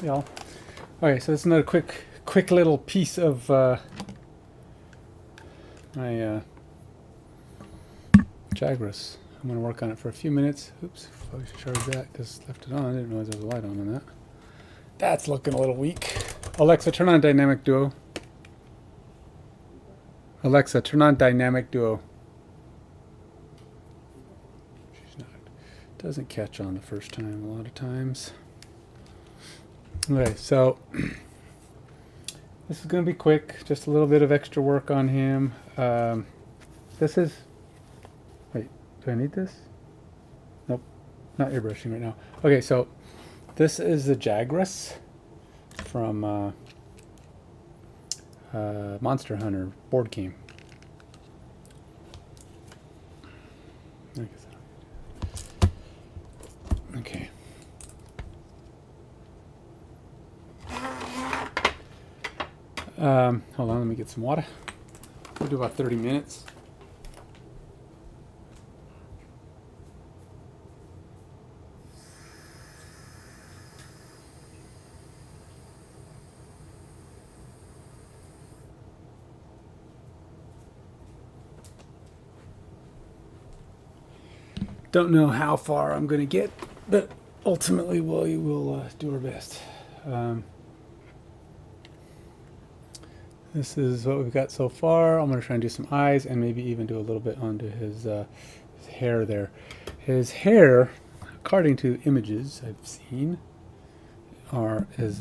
y'all. Okay, so it's another quick little piece of my Jagras. I'm going to work on it for a few minutes. Oops, probably should charge that because left it on. I didn't realize there was a light on that. That's looking a little weak. Alexa, turn on Dynamic Duo. Alexa, turn on Dynamic Duo. She's not. Doesn't catch on the first time a lot of times. Okay, so this is going to be quick. Just a little bit of extra work on him. This is... Wait, do I need this? Nope, not airbrushing right now. Okay, so this is the Jagras from Monster Hunter board game. Okay. Hold on, let me get some water. We'll do about 30 minutes. Don't know how far I'm going to get, but ultimately we will do our best. This is what we've got so far. I'm going to try and do some eyes and maybe even do a little bit onto his hair there. His hair, according to images I've seen, is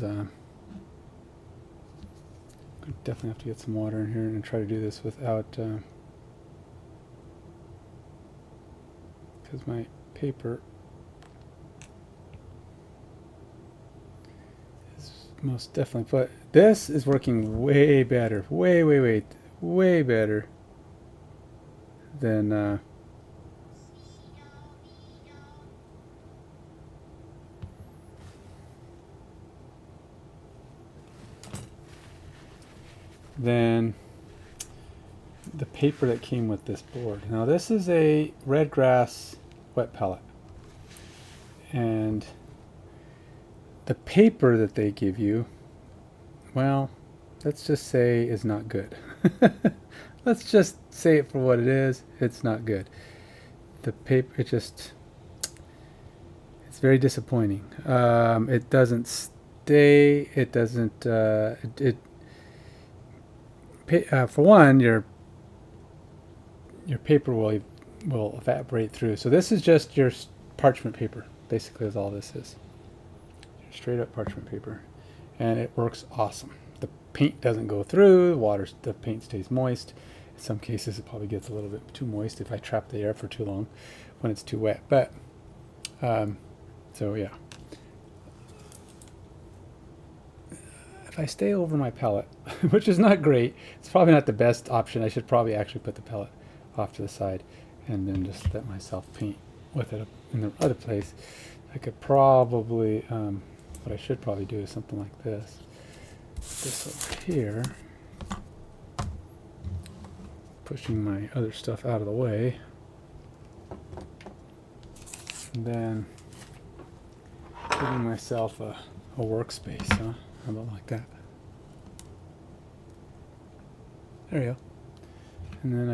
definitely have to get some water in here and try to do this without because my paper is most definitely, but this is working way better, way better than the paper that came with this board. Now this is a red grass wet palette, and the paper that they give you, well, let's just say is not good. Let's just say it for what it is. It's not good. The paper, it's very disappointing. It doesn't stay. It doesn't. For one, your paper will evaporate through. So this is just your parchment paper, basically, is all this is. Straight up parchment paper, and it works awesome. The paint doesn't go through. The paint stays moist. In some cases, it probably gets a little bit too moist if I trap the air for too long when it's too wet. But so yeah. If I stay over my palette, which is not great, it's probably not the best option. I should probably actually put the palette off to the side and then just let myself paint with it in the other place. I could probably, what I should probably do is something like this. This over here, pushing my other stuff out of the way, and then giving myself a workspace, huh? How about like that? There you go. And then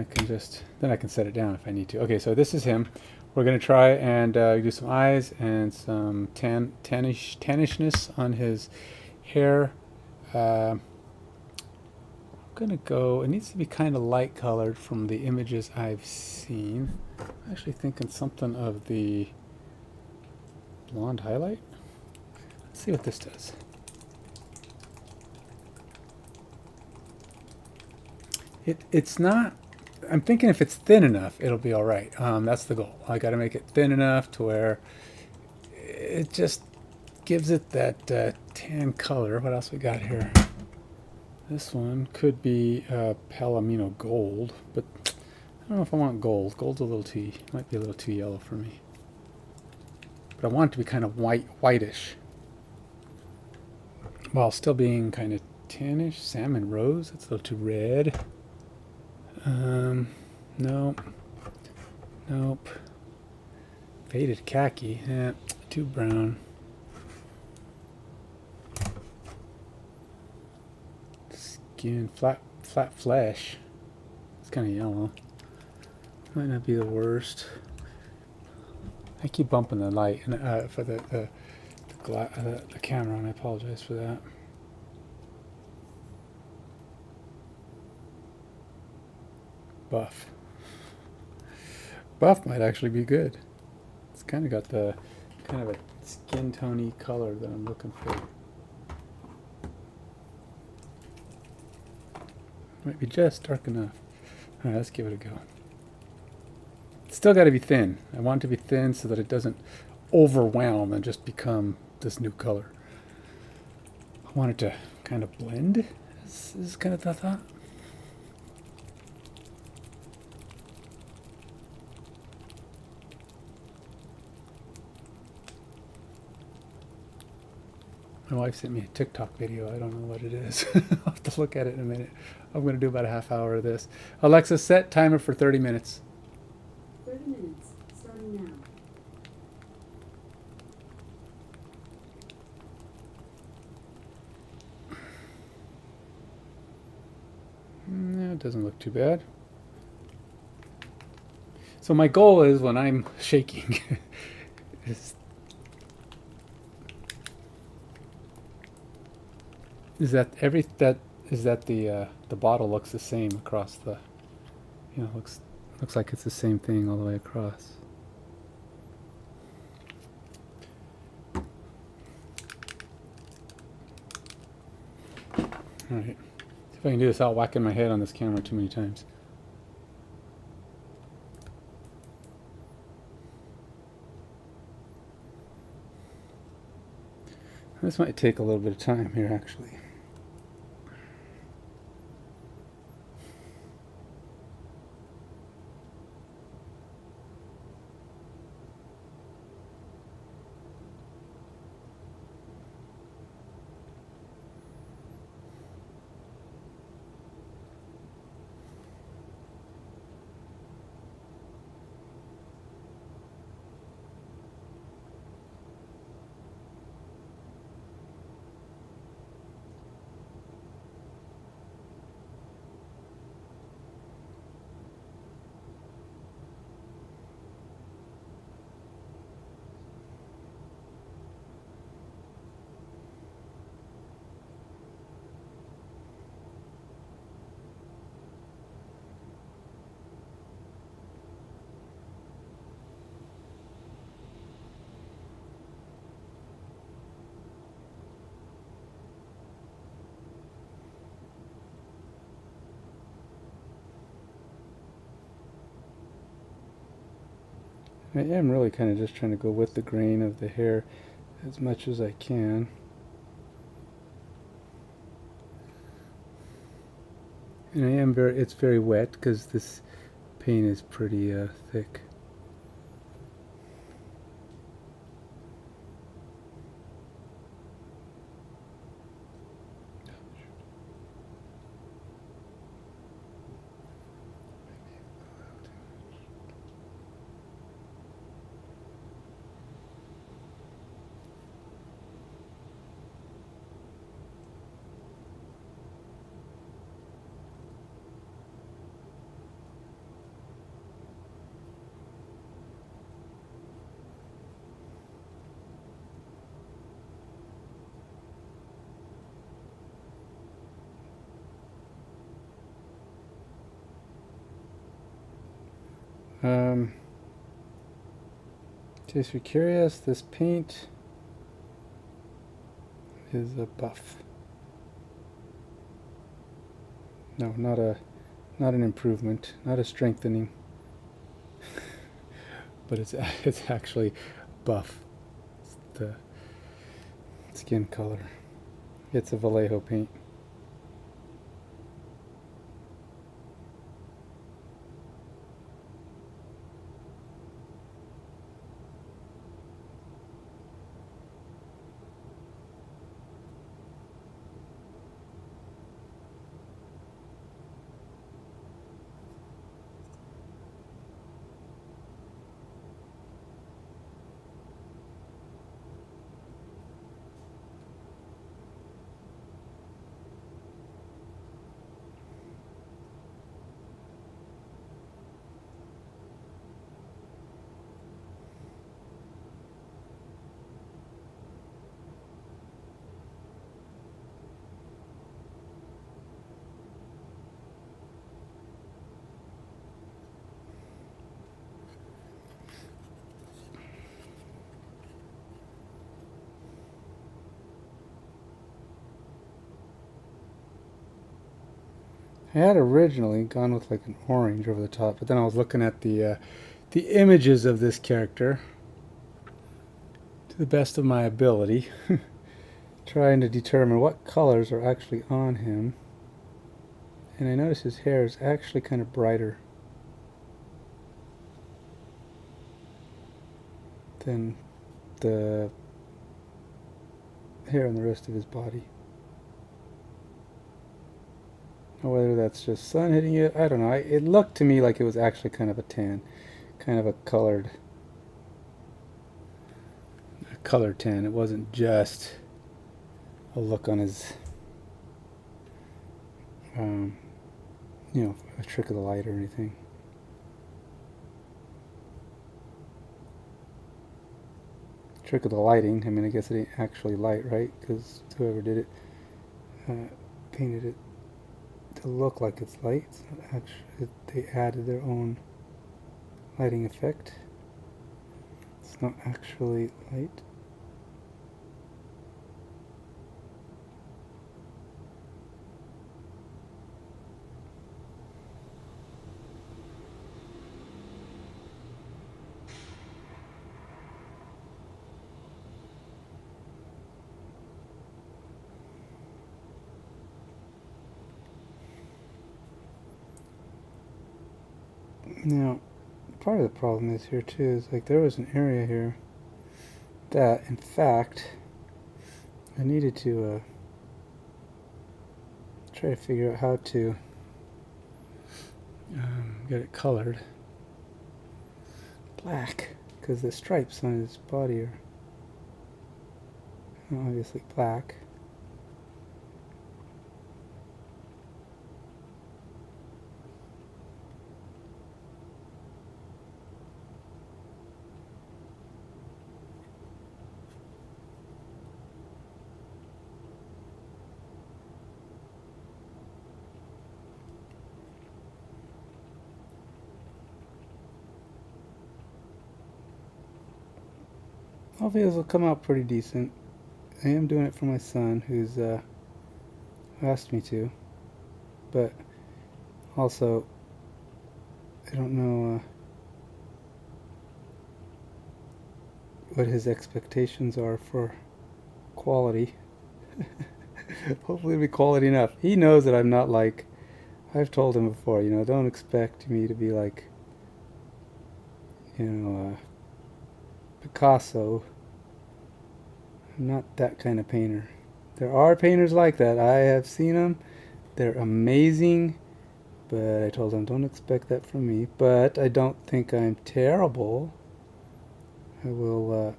I can set it down if I need to. Okay, so this is him. We're going to try and do some eyes and some tannishness on his hair. I'm going to go, it needs to be kind of light colored from the images I've seen. I'm actually thinking something of the blonde highlight. Let's see what this does. It's not, I'm thinking if it's thin enough, it'll be all right. That's the goal. I got to make it thin enough to where it just gives it that tan color. What else we got here? This one could be Palomino gold, but I don't know if I want gold. Gold's a little too, might be a little too yellow for me. But I want it to be kind of whitish, while still being kind of tannish. Salmon rose, that's a little too red. Nope. Faded khaki, too brown. skin, flat flesh. It's kind of yellow. Might not be the worst. I keep bumping the light and for the camera, and I apologize for that. Buff. Buff might actually be good. It's kind of got the kind of a skin tony color that I'm looking for. Might be just dark enough. All right, let's give it a go. It's still got to be thin. I want it to be thin so that it doesn't overwhelm and just become this new color. I want it to kind of blend. This is kind of the thought. My wife sent me a TikTok video. I don't know what it is. I'll have to look at it in a minute. I'm going to do about a half hour of this. Alexa, set timer for 30 minutes. 30 minutes, starting now. No, it doesn't look too bad. So my goal is when I'm shaking is that the bottle looks the same across the, you know, looks like it's the same thing all the way across. All right, see if I can do this without whacking my head on this camera too many times. This might take a little bit of time here, actually. I am really kind of just trying to go with the grain of the hair as much as I can. And it's very wet because this paint is pretty thick. In case you're curious, this paint is a buff. No, not an improvement, not a strengthening, but it's actually buff. It's the skin color. It's a Vallejo paint. I had originally gone with like an orange over the top, but then I was looking at the images of this character to the best of my ability, trying to determine what colors are actually on him. And I noticed his hair is actually kind of brighter than the hair on the rest of his body. Or whether that's just sun hitting it, I don't know. It looked to me like it was actually kind of a tan, kind of a colored tan. It wasn't just a look on his, a trick of the light or anything. Trick of the lighting. I mean, I guess it ain't actually light, right? Because whoever did it painted it to look like it's light. It's not actually, they added their own lighting effect. It's not actually light. Now, part of the problem is here too is like there was an area here that, in fact, I needed to try to figure out how to get it colored black, because the stripes on his body are obviously black. Hopefully this will come out pretty decent. I am doing it for my son, who's asked me to, but also I don't know what his expectations are for quality. Hopefully it'll be quality enough. He knows that I'm not like, I've told him before, don't expect me to be like, Picasso. I'm not that kind of painter. There are painters like that. I have seen them. They're amazing. But I told him, don't expect that from me. But I don't think I'm terrible. I will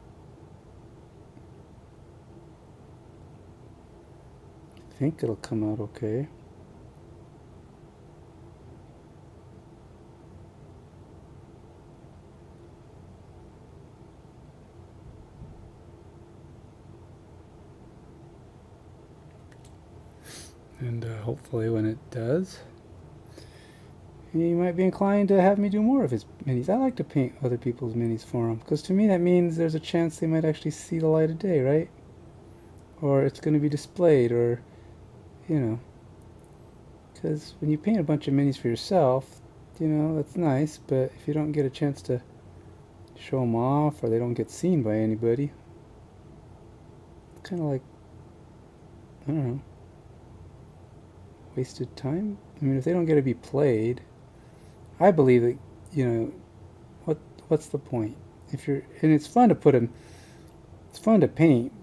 think it'll come out okay. And hopefully when it does, he might be inclined to have me do more of his minis. I like to paint other people's minis for him, because to me that means there's a chance they might actually see the light of day, right? Or it's going to be displayed, or, because when you paint a bunch of minis for yourself, that's nice, but if you don't get a chance to show them off, or they don't get seen by anybody, it's kind of like, I don't know, wasted time. I mean, if they don't get to be played, I believe that, what's the point? And it's fun to it's fun to paint,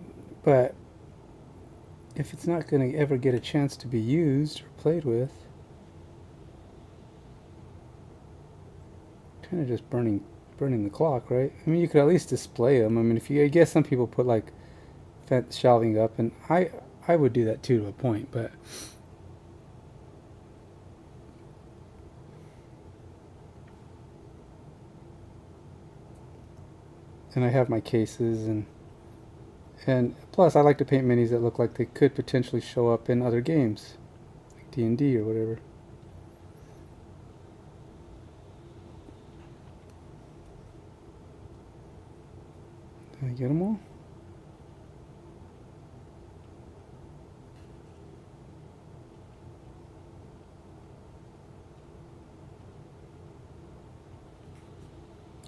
but if it's not going to ever get a chance to be used or played with, kind of just burning the clock, right? I mean, you could at least display them. I mean, I guess some people put like shelving up, and I would do that too to a point, but and I have my cases, and plus I like to paint minis that look like they could potentially show up in other games, like D&D or whatever. Did I get them all?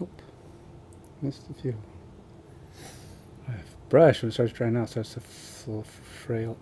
Nope. Missed a few. Brush, when it starts drying out, starts to fray out.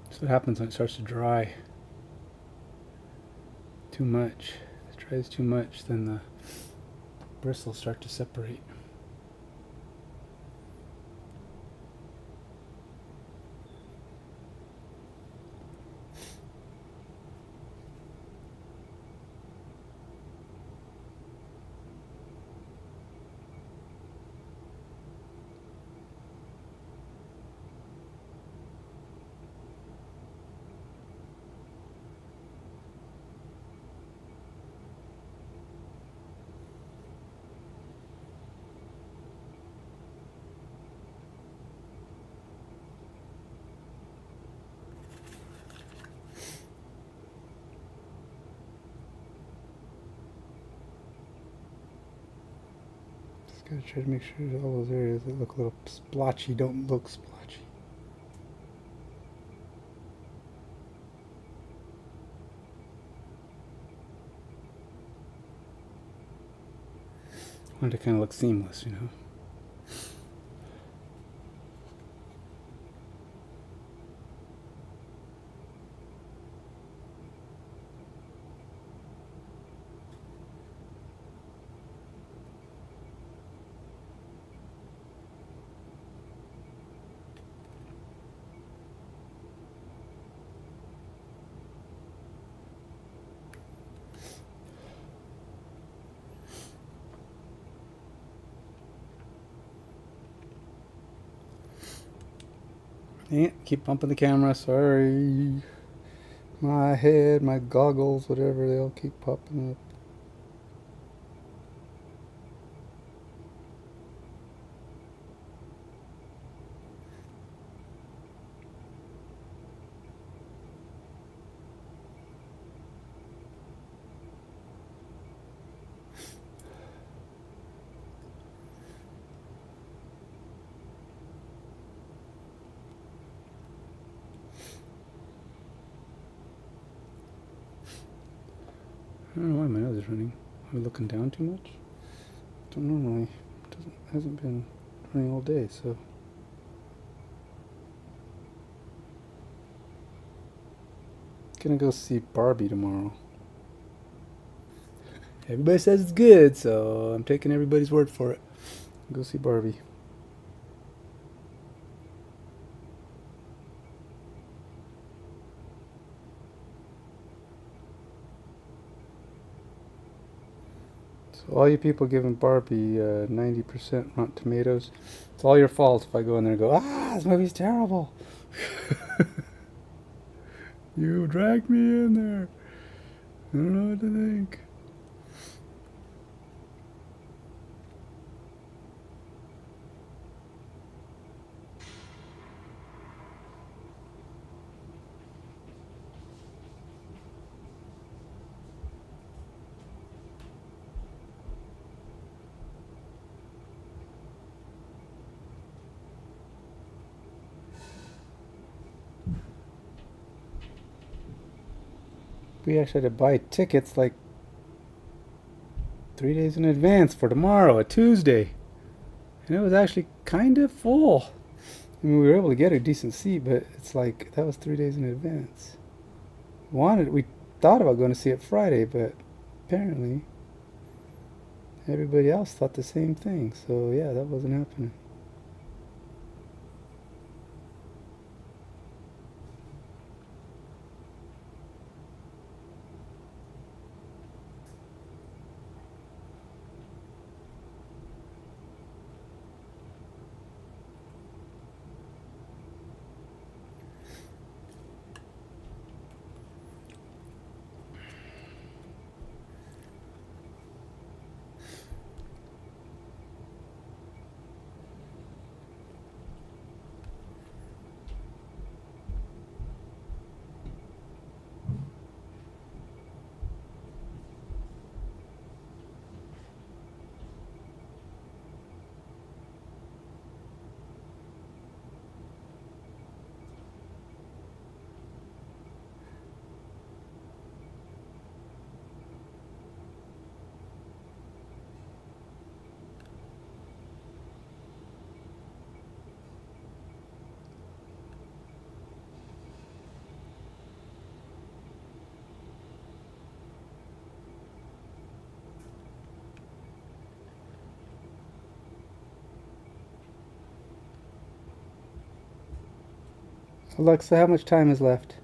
That's what happens when it starts to dry too much. If it dries too much, then the bristles start to separate. Gotta try to make sure that all those areas that look a little splotchy don't look splotchy. I want it to kind of look seamless, you know. Yeah, keep bumping the camera, sorry. My head, my goggles, whatever, they all keep popping up. I don't know why my nose is running. Am I looking down too much? Don't normally. Hasn't been running all day, so. Gonna go see Barbie tomorrow. Everybody says it's good, so I'm taking everybody's word for it. Go see Barbie. So all you people giving Barbie 90% Rotten Tomatoes, it's all your fault if I go in there and go, this movie's terrible. You dragged me in there. I don't know what to think. We actually had to buy tickets like 3 days in advance for tomorrow, a Tuesday. And it was actually kind of full. I mean, we were able to get a decent seat, but it's like, that was 3 days in advance. We thought about going to see it Friday, but apparently everybody else thought the same thing. So yeah, that wasn't happening. Alexa, how much time is left?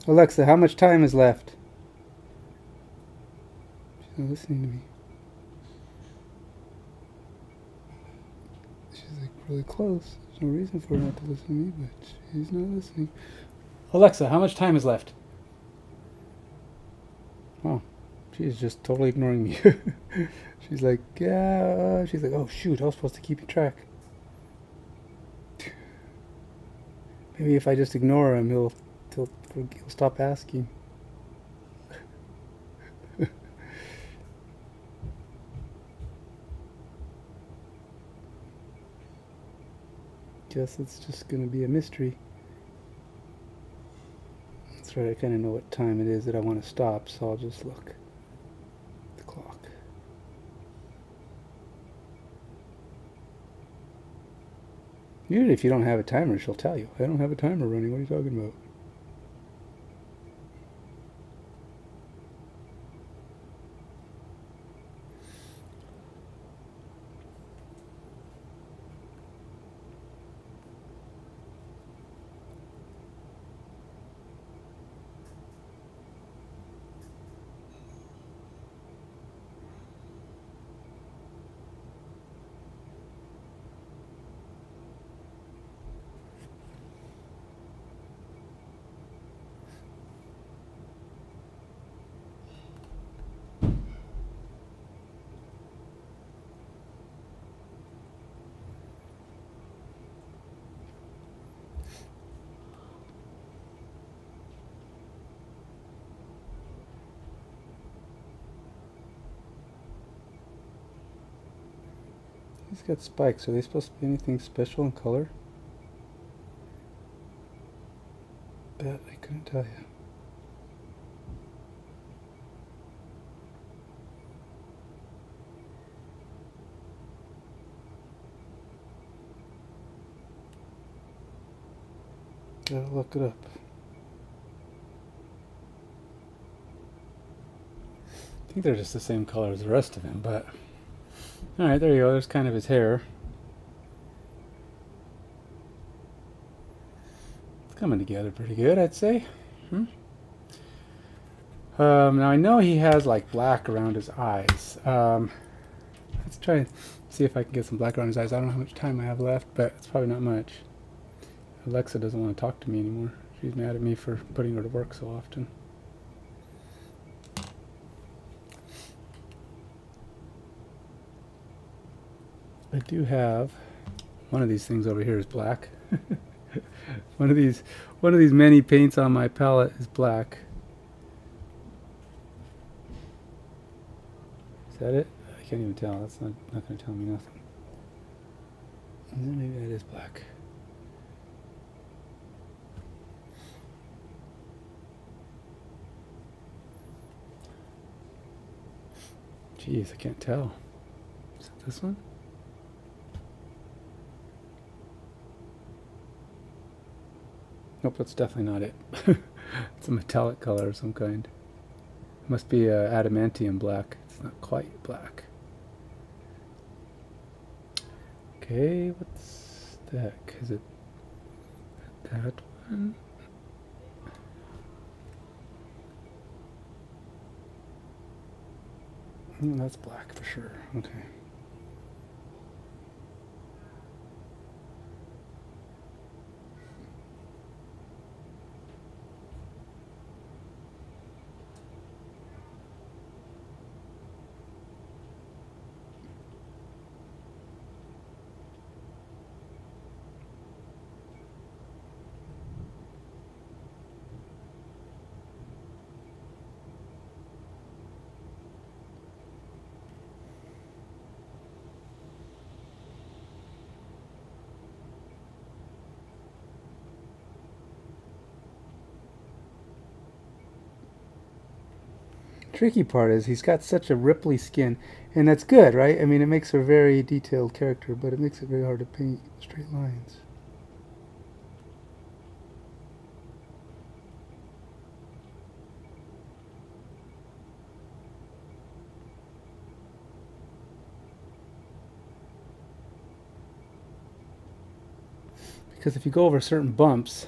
Alexa, how much time is left? She's not listening to me. She's like really close. There's no reason for her not to listen to me, but she's not listening. Alexa, how much time is left? Oh, she's just totally ignoring me. She's like, yeah. She's like, oh shoot, I was supposed to keep track. Maybe if I just ignore him, he'll stop asking. Guess it's just gonna be a mystery. That's right, I kind of know what time it is that I want to stop, so I'll just look at the clock. Usually if you don't have a timer, she'll tell you. I don't have a timer running, what are you talking about? He's got spikes. Are they supposed to be anything special in color? Bet I couldn't tell you. Gotta look it up. I think they're just the same color as the rest of him, but... Alright, there you go. There's kind of his hair. It's coming together pretty good, I'd say. Now I know he has like black around his eyes. Let's try and see if I can get some black around his eyes. I don't know how much time I have left, but it's probably not much. Alexa doesn't want to talk to me anymore. She's mad at me for putting her to work so often. I do have one of these things over here is black. one of these many paints on my palette is black. Is that it? I can't even tell. That's not going to tell me nothing. Maybe that is black. Jeez, I can't tell. Is it this one? Nope, that's definitely not it. It's a metallic color of some kind. It must be adamantium black. It's not quite black. Okay, what's that? Is it that one? That's black for sure. Okay. Tricky part is he's got such a ripply skin, and that's good, right? I mean, it makes a very detailed character, but it makes it very hard to paint straight lines. because if you go over certain bumps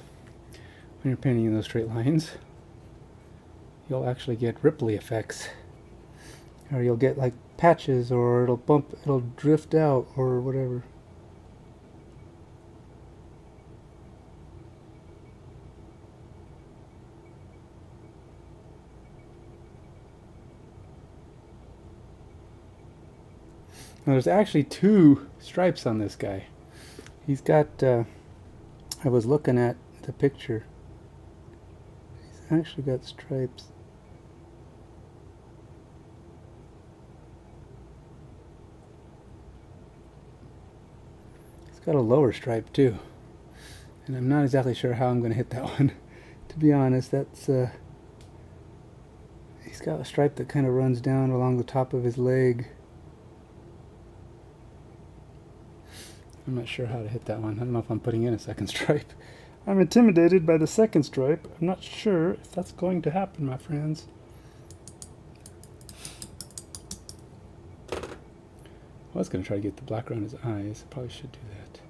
when you're painting in those straight lines, you'll actually get ripply effects, or you'll get like patches, or it'll drift out or whatever. Now there's actually 2 stripes on this guy. He's got, I was looking at the picture, he's actually got stripes. He's got a lower stripe too, and I'm not exactly sure how I'm going to hit that one. To be honest, that's, he's got a stripe that kind of runs down along the top of his leg. I'm not sure how to hit that one. I don't know if I'm putting in a second stripe. I'm intimidated by the second stripe. I'm not sure if that's going to happen, my friends. I was going to try to get the black around his eyes. I probably should do that.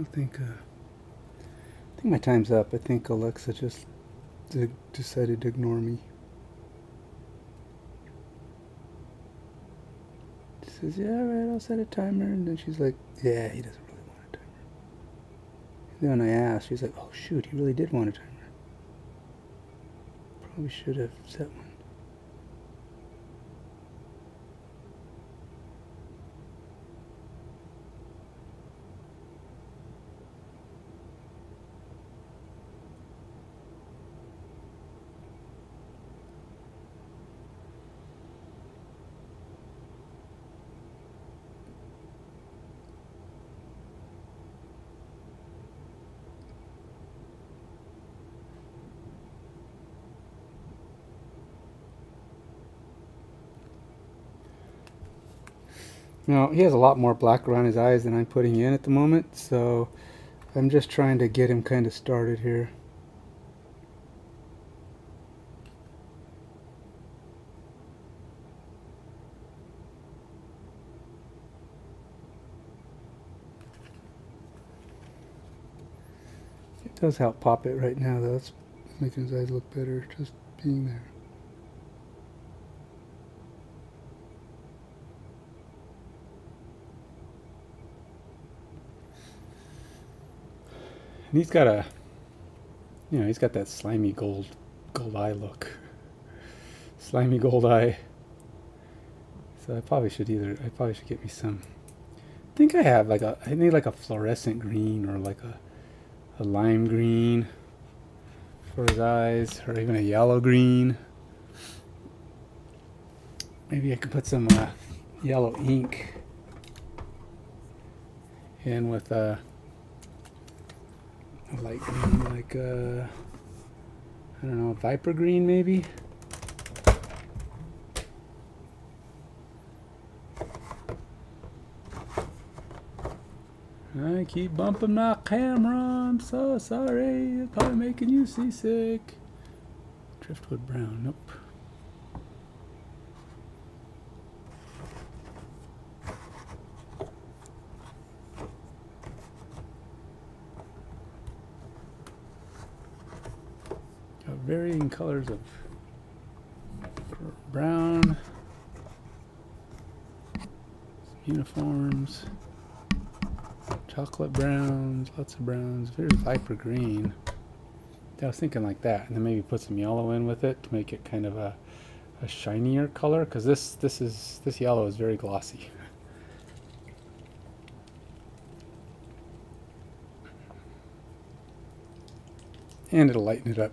I think my time's up. I think Alexa just decided to ignore me. She says, yeah, alright, I'll set a timer. And then she's like, yeah, he doesn't really want a timer. And then when I asked, she's like, oh shoot, he really did want a timer. Probably should have set one. Now, he has a lot more black around his eyes than I'm putting in at the moment, so I'm just trying to get him kind of started here. It does help pop it right now, though. It's making his eyes look better just being there. And he's got a, he's got that slimy gold eye look. Slimy gold eye. So I probably should get me some. I think I need like a fluorescent green, or like a lime green for his eyes, or even a yellow green. Maybe I could put some yellow ink in with a light green, like I don't know, viper green maybe. I keep bumping my camera. I'm so sorry. It's probably making you seasick. Driftwood brown. Nope. Got varying colors of brown. uniforms, chocolate browns, lots of browns, very viper green. I was thinking like that, and then maybe put some yellow in with it to make it kind of a shinier color, because this yellow is very glossy. And it'll lighten it up.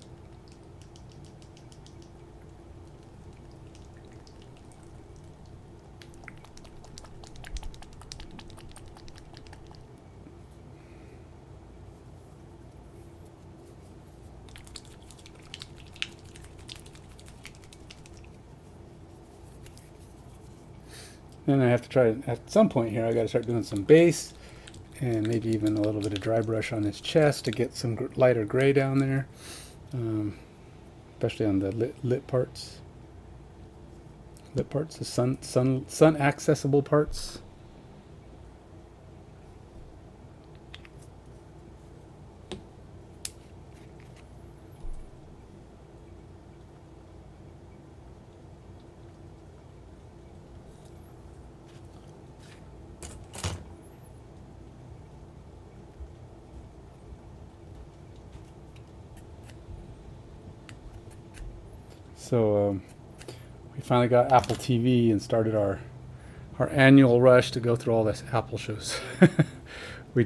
Then I have to try, at some point here, I got to start doing some base and maybe even a little bit of dry brush on his chest to get some lighter gray down there, especially on the lit parts. Lit parts, the sun accessible parts. So we finally got Apple TV and started our annual rush to go through all this Apple shows. we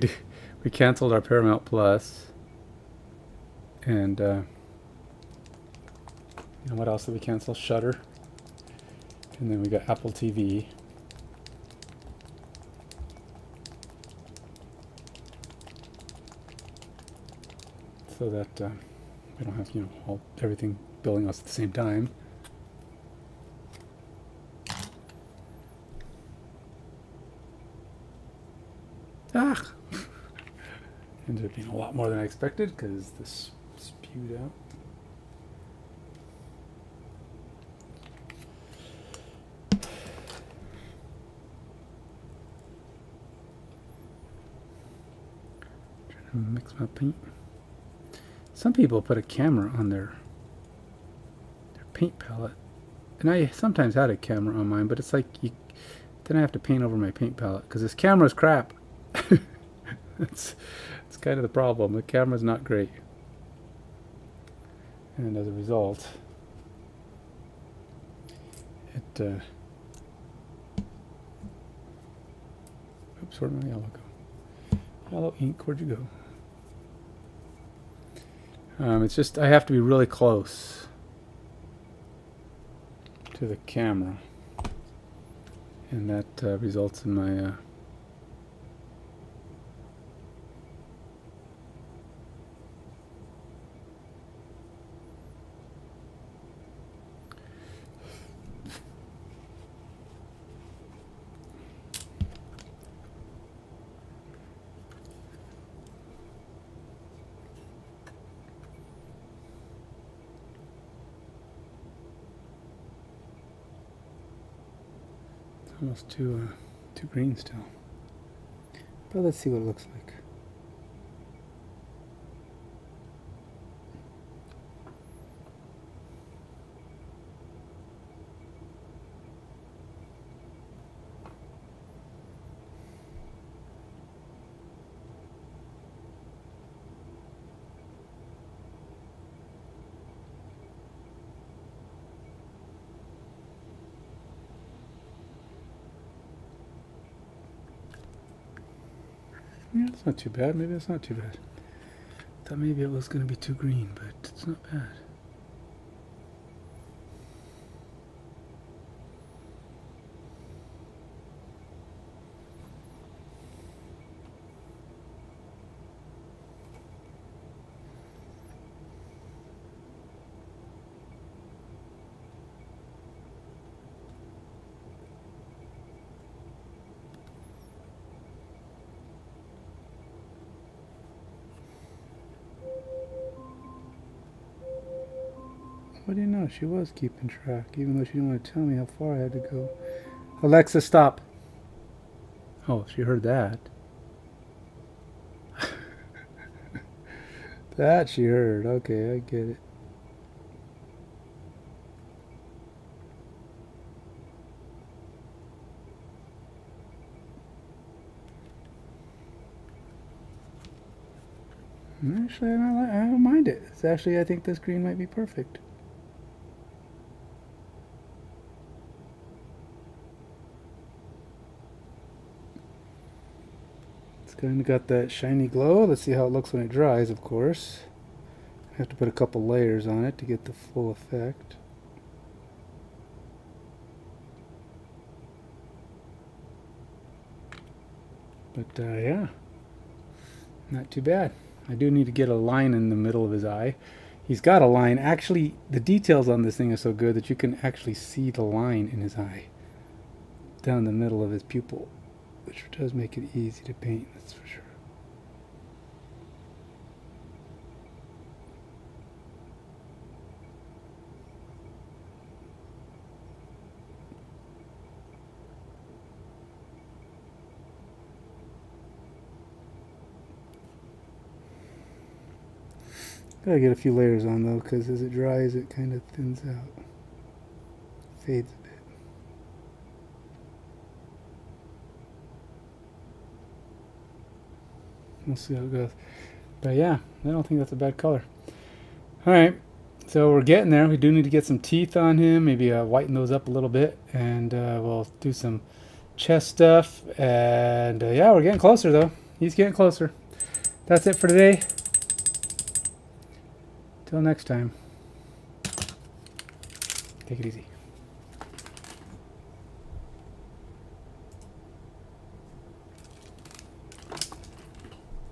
canceled our Paramount Plus, and you know what else did we cancel? Shudder, and then we got Apple TV. So that we don't have, you know, everything billing us at the same time. Ah! Ended up being a lot more than I expected because this spewed out. Trying to mix my paint. Some people put a camera on their paint palette, and I sometimes had a camera on mine, but it's like then I have to paint over my paint palette because this camera's crap. It's kind of the problem. The camera's not great, and as a result, it oops, where'd my yellow go? Yellow ink, where'd you go? It's just I have to be really close to the camera, and that results in my almost too green still. But let's see what it looks like. Yeah, it's not too bad. Maybe it's not too bad. Thought maybe it was going to be too green, but it's not bad. What do you know? She was keeping track, even though she didn't want to tell me how far I had to go. Alexa, stop. Oh, she heard that. That she heard. Okay, I get it. Actually, I don't mind it. It's actually, I think this green might be perfect. It's kind of got that shiny glow. Let's see how it looks when it dries, of course. I have to put a couple layers on it to get the full effect. But yeah, not too bad. I do need to get a line in the middle of his eye. He's got a line. Actually, the details on this thing are so good that you can actually see the line in his eye down the middle of his pupil, which does make it easy to paint, that's for sure. Gotta get a few layers on though, because as it dries, it kind of thins out, fades a bit. We'll see how it goes. But yeah, I don't think that's a bad color. All right, so we're getting there. We do need to get some teeth on him, maybe whiten those up a little bit, and we'll do some chest stuff. And yeah, we're getting closer though. He's getting closer. That's it for today. Till next time. Take it easy.